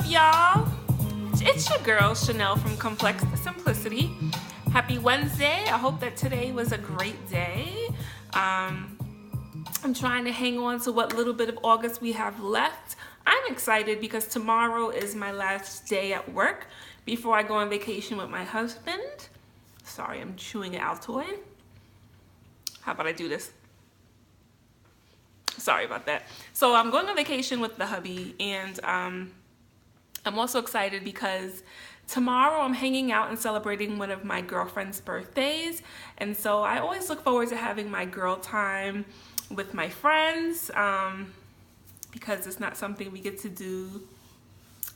Y'all, it's your girl Chanel from Complex to Simplicity. Happy Wednesday. I hope that today was a great day. I'm trying to hang on to what little bit of August we have left. I'm excited because tomorrow is my last day at work before I go on vacation with my husband. Sorry, I'm chewing an Altoid. How about I do this? Sorry about that. So I'm going on vacation with the hubby, and I'm also excited because tomorrow I'm hanging out and celebrating one of my girlfriend's birthdays. And so I always look forward to having my girl time with my friends because it's not something we get to do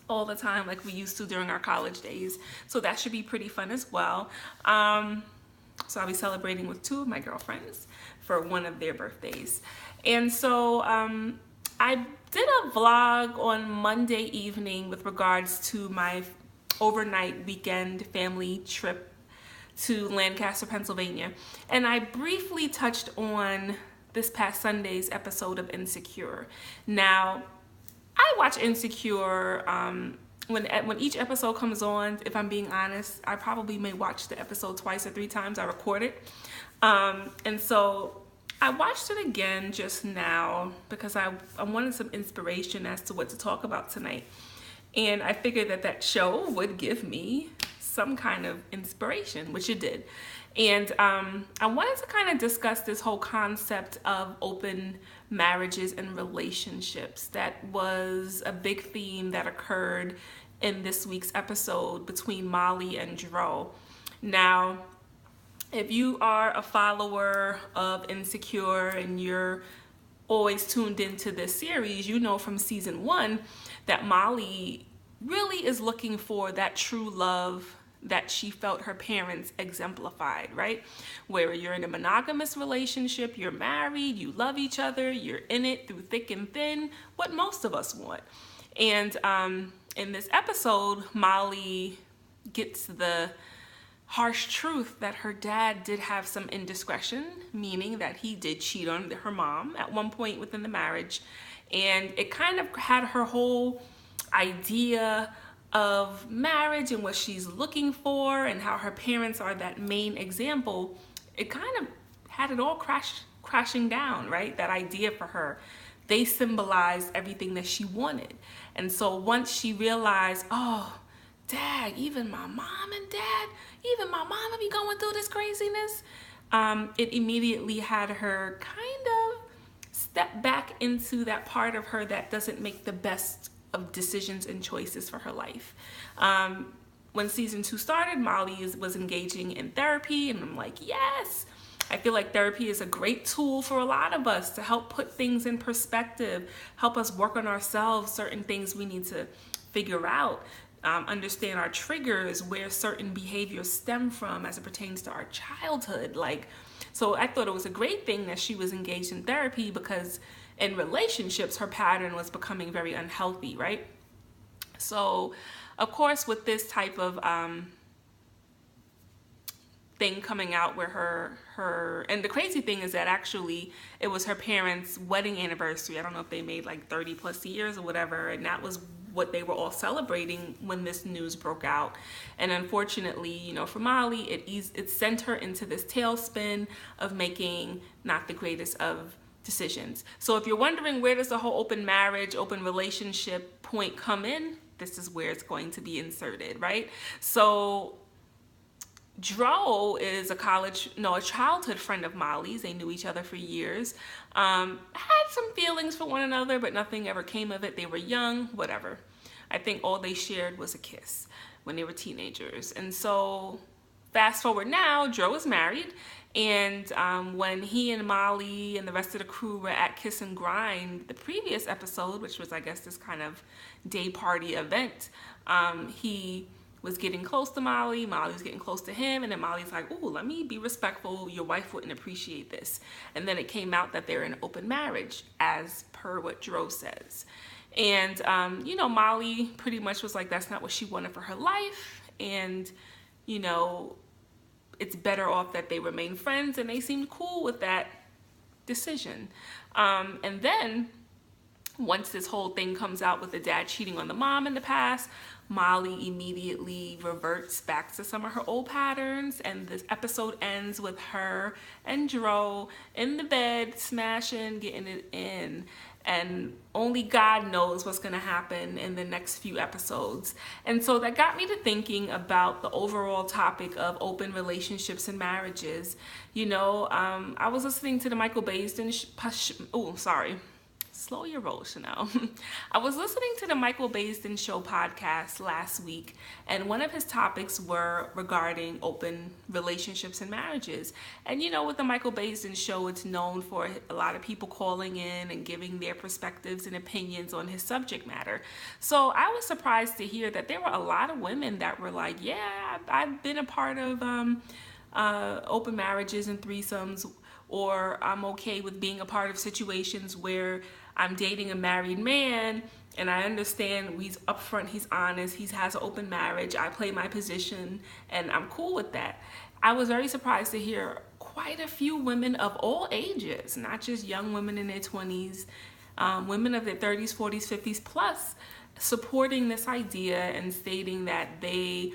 all the time like we used to during our college days. So that should be pretty fun as well. So I'll be celebrating with two of my girlfriends for one of their birthdays. And so I did a vlog on Monday evening with regards to my overnight weekend family trip to Lancaster, Pennsylvania. And I briefly touched on this past Sunday's episode of Insecure. Now, I watch Insecure when each episode comes on. If I'm being honest, I probably may watch the episode twice or three times. I record it. And so I watched it again just now because I wanted some inspiration as to what to talk about tonight. And I figured that show would give me some kind of inspiration, which it did. And I wanted to kind of discuss this whole concept of open marriages and relationships. That was a big theme that occurred in this week's episode between Molly and Dro. Now, if you are a follower of Insecure and you're always tuned into this series, you know from season 1 that Molly really is looking for that true love that she felt her parents exemplified, right? Where you're in a monogamous relationship, you're married, you love each other, you're in it through thick and thin, what most of us want. And in this episode, Molly gets the harsh truth that her dad did have some indiscretion, meaning that he did cheat on her mom at one point within the marriage. And it kind of had her whole idea of marriage and what she's looking for and how her parents are that main example. It kind of had it all crashing down, right? That idea for her. They symbolized everything that she wanted. And so once she realized, oh, Dad, even my mom and dad, even my mama be going through this craziness, it immediately had her kind of step back into that part of her that doesn't make the best of decisions and choices for her life. When season 2 started, Molly was engaging in therapy, and I'm like, yes! I feel like therapy is a great tool for a lot of us to help put things in perspective, help us work on ourselves, certain things we need to figure out. Understand our triggers, where certain behaviors stem from as it pertains to our childhood. So I thought it was a great thing that she was engaged in therapy because in relationships, her pattern was becoming very unhealthy, right? So, of course, with this type of thing coming out where her and the crazy thing is that actually it was her parents' wedding anniversary. I don't know if they made like 30 plus years or whatever, and that was what they were all celebrating when this news broke out. And unfortunately, you know, for Molly, it sent her into this tailspin of making not the greatest of decisions. So if you're wondering, where does the whole open marriage, open relationship point come in, this is where it's going to be inserted, right? So Dro is a childhood friend of Molly's. They knew each other for years. Had some feelings for one another, but nothing ever came of it. They were young, whatever. I think all they shared was a kiss when they were teenagers. And so fast forward now, Dro is married. And when he and Molly and the rest of the crew were at Kiss and Grind, the previous episode, which was, I guess, this kind of day party event, he was getting close to Molly was getting close to him, and then Molly's like, "Ooh, let me be respectful, your wife wouldn't appreciate this." And then it came out that they're in open marriage, as per what Dro says. And, you know, Molly pretty much was like, that's not what she wanted for her life, and, you know, it's better off that they remain friends, and they seemed cool with that decision. And then, once this whole thing comes out with the dad cheating on the mom in the past, Molly immediately reverts back to some of her old patterns, and this episode ends with her and Dro in the bed, smashing, getting it in. And only God knows what's going to happen in the next few episodes. And so that got me to thinking about the overall topic of open relationships and marriages. You know, I was listening to the Michael Baisden slow your roll, Chanel. I was listening to the Michael Baisden Show podcast last week, and one of his topics were regarding open relationships and marriages. And you know, with the Michael Baisden Show, it's known for a lot of people calling in and giving their perspectives and opinions on his subject matter. So I was surprised to hear that there were a lot of women that were like, yeah, I've been a part of open marriages and threesomes, or I'm okay with being a part of situations where I'm dating a married man, and I understand he's upfront, he's honest, he has an open marriage, I play my position, and I'm cool with that. I was very surprised to hear quite a few women of all ages, not just young women in their 20s, women of their 30s, 40s, 50s plus, supporting this idea and stating that they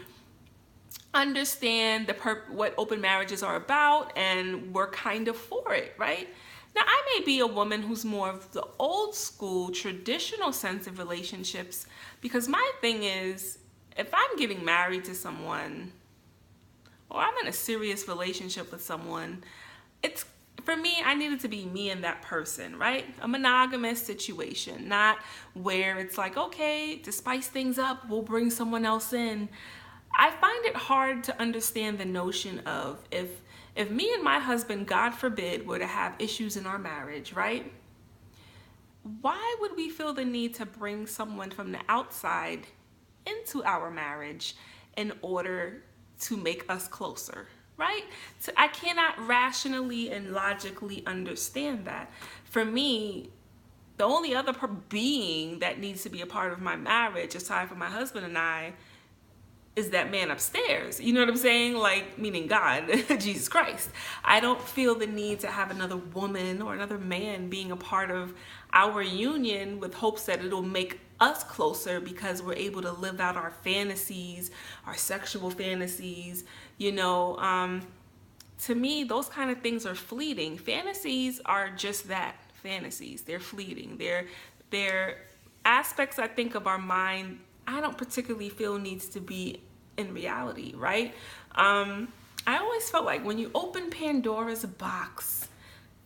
understand what open marriages are about, and we're kind of for it, right? Now, I may be a woman who's more of the old school, traditional sense of relationships, because my thing is, if I'm getting married to someone, or I'm in a serious relationship with someone, for me, I need it to be me and that person, right? A monogamous situation, not where it's like, okay, to spice things up, we'll bring someone else in. I find it hard to understand the notion of if me and my husband, God forbid, were to have issues in our marriage, right? Why would we feel the need to bring someone from the outside into our marriage in order to make us closer, right? So I cannot rationally and logically understand that. For me, the only other being that needs to be a part of my marriage, aside from my husband and I, is that man upstairs. You know what I'm saying? Like, meaning God, Jesus Christ. I don't feel the need to have another woman or another man being a part of our union with hopes that it'll make us closer because we're able to live out our fantasies, our sexual fantasies. You know, to me, those kind of things are fleeting. Fantasies are just that, fantasies. They're fleeting. They're aspects, I think, of our mind I don't particularly feel needs to be in reality, right? I always felt like when you open Pandora's box,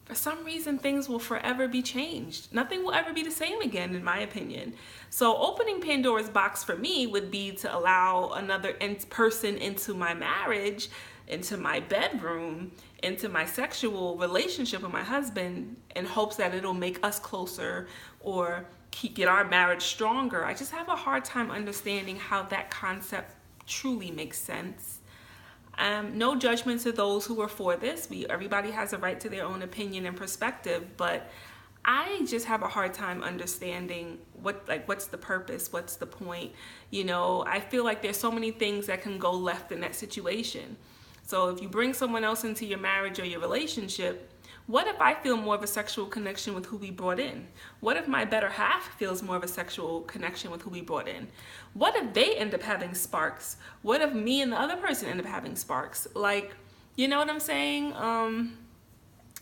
for some reason things will forever be changed. Nothing will ever be the same again, in my opinion. So opening Pandora's box for me would be to allow another person into my marriage, into my bedroom, into my sexual relationship with my husband, in hopes that it'll make us closer or get our marriage stronger. I just have a hard time understanding how that concept truly makes sense. No judgment to those who are for this. Everybody has a right to their own opinion and perspective, but I just have a hard time understanding what's the purpose, what's the point. You know, I feel like there's so many things that can go left in that situation. So if you bring someone else into your marriage or your relationship, What if I feel more of a sexual connection with who we brought in? What if my better half feels more of a sexual connection with who we brought in? What if they end up having sparks? What if me and the other person end up having sparks? Like, you know what I'm saying?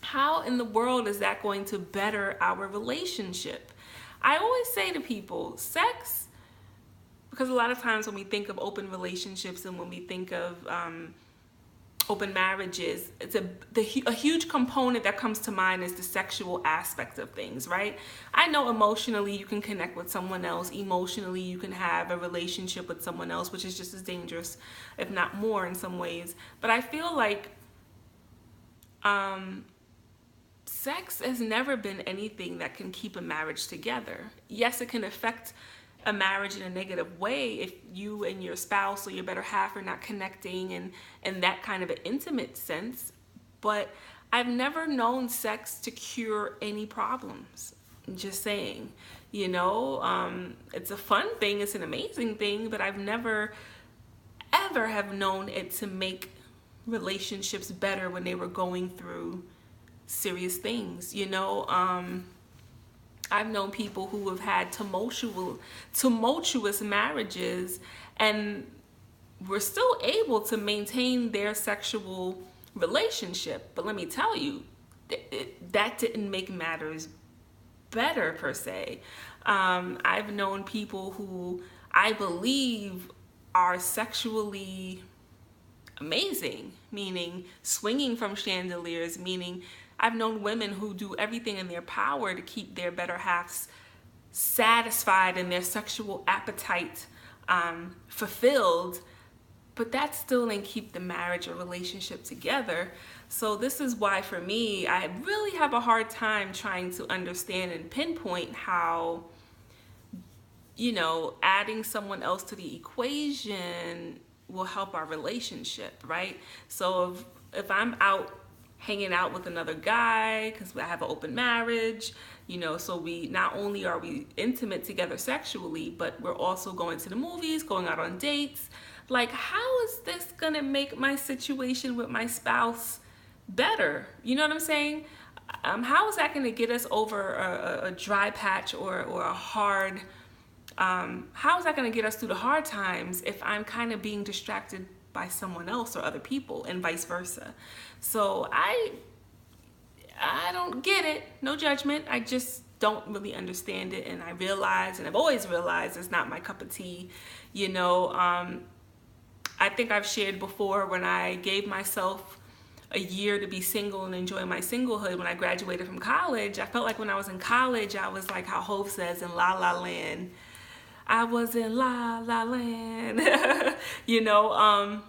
How in the world is that going to better our relationship? I always say to people, sex, because a lot of times when we think of open relationships and when we think of open marriages, a huge component that comes to mind is the sexual aspect of things, right? I know emotionally you can connect with someone else. Emotionally you can have a relationship with someone else, which is just as dangerous, if not more in some ways. But I feel like sex has never been anything that can keep a marriage together. Yes, it can affect a marriage in a negative way if you and your spouse or your better half are not connecting in that kind of an intimate sense, but I've never known sex to cure any problems. I'm just saying, you know, it's a fun thing, it's an amazing thing, but I've never ever have known it to make relationships better when they were going through serious things, you know. I've known people who have had tumultuous marriages and were still able to maintain their sexual relationship. But let me tell you, that didn't make matters better per se. I've known people who I believe are sexually amazing, meaning swinging from chandeliers, meaning I've known women who do everything in their power to keep their better halves satisfied and their sexual appetite fulfilled, but that still didn't keep the marriage or relationship together. So this is why for me, I really have a hard time trying to understand and pinpoint how, you know, adding someone else to the equation will help our relationship, right? So if I'm out hanging out with another guy because I have an open marriage, you know, so we not only are we intimate together sexually, but we're also going to the movies, going out on dates. Like, how is this gonna make my situation with my spouse better? You know what I'm saying? How is that gonna get us over a dry patch or a hard, how is that gonna get us through the hard times if I'm kind of being distracted by someone else or other people and vice versa? So I don't get it. No judgment. I just don't really understand it, and I realize, and I've always realized, it's not my cup of tea. You know, I think I've shared before when I gave myself a year to be single and enjoy my singlehood when I graduated from college. I felt like when I was in college, I was like how Hov says in La La Land. I was in La La Land, you know,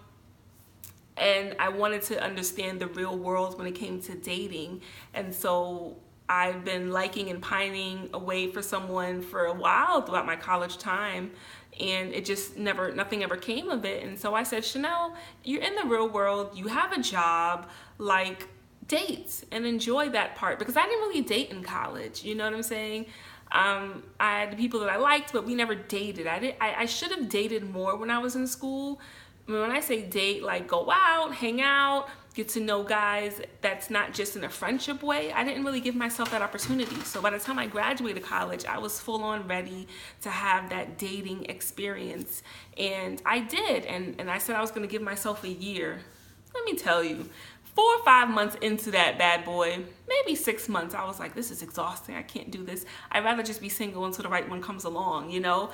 and I wanted to understand the real world when it came to dating. And so I've been liking and pining away for someone for a while throughout my college time, and it just nothing ever came of it. And so I said, Chanel, you're in the real world, you have a job, like, date and enjoy that part, because I didn't really date in college, you know what I'm saying? I had people that I liked, but we never dated. I should have dated more when I was in school. I mean, when I say date, like go out, hang out, get to know guys, that's not just in a friendship way. I didn't really give myself that opportunity. So by the time I graduated college, I was full on ready to have that dating experience. And I did. And I said I was going to give myself a year. Let me tell you, 4 or 5 months into that bad boy, maybe 6 months, I was like, this is exhausting. I can't do this. I'd rather just be single until the right one comes along, you know,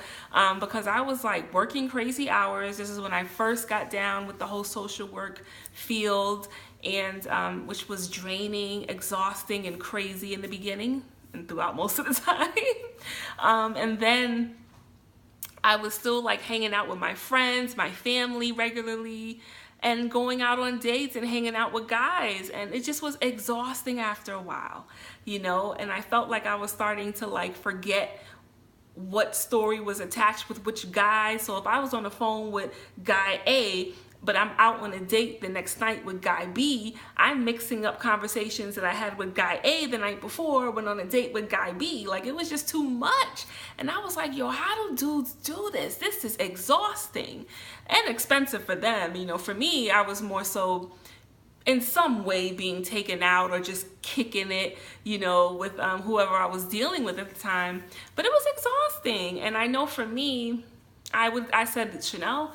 because I was like working crazy hours. This is when I first got down with the whole social work field, and which was draining, exhausting, and crazy in the beginning and throughout most of the time. And then I was still like hanging out with my friends, my family regularly, and going out on dates and hanging out with guys, and it just was exhausting after a while, you know. And I felt like I was starting to like forget what story was attached with which guy. So if I was on the phone with guy A, but I'm out on a date the next night with guy B, I'm mixing up conversations that I had with guy A the night before, went on a date with guy B. Like, it was just too much. And I was like, yo, how do dudes do this? This is exhausting and expensive for them. You know, for me, I was more so in some way being taken out or just kicking it, you know, with whoever I was dealing with at the time. But it was exhausting. And I know for me, I said, Chanel,